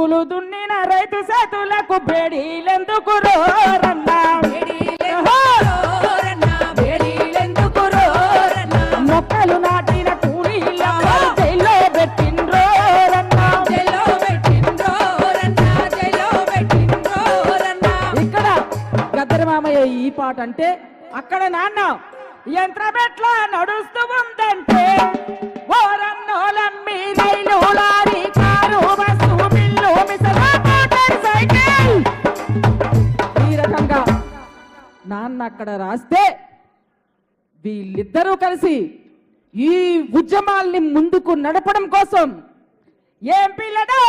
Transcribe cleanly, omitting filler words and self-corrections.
దుక్కులు దున్నిన రైతు చేతులకు బేడీలెందుకు రోరన్నా మొక్కలు నాటిన కూలీల జైల్లో పెట్టిండ్రోరన్నా ఇక్కడ గద్దరి మామయ్య ఈ పాట అంటే అక్కడ నాన్న యంత్రమెట్లా నడుస్తూ ఉందంటే ఓరన్నోలమ్మి రైలు లారీ కారు బస్సు మిల్లు మిసరా మోటార్ సైకిల్ ఈ రకంగా నాన్న అక్కడ రాస్తే వీళ్ళిద్దరూ కలిసి ఈ ఉద్యమాల్ని ముందుకు నడపడం కోసం ఏం పిల్లడో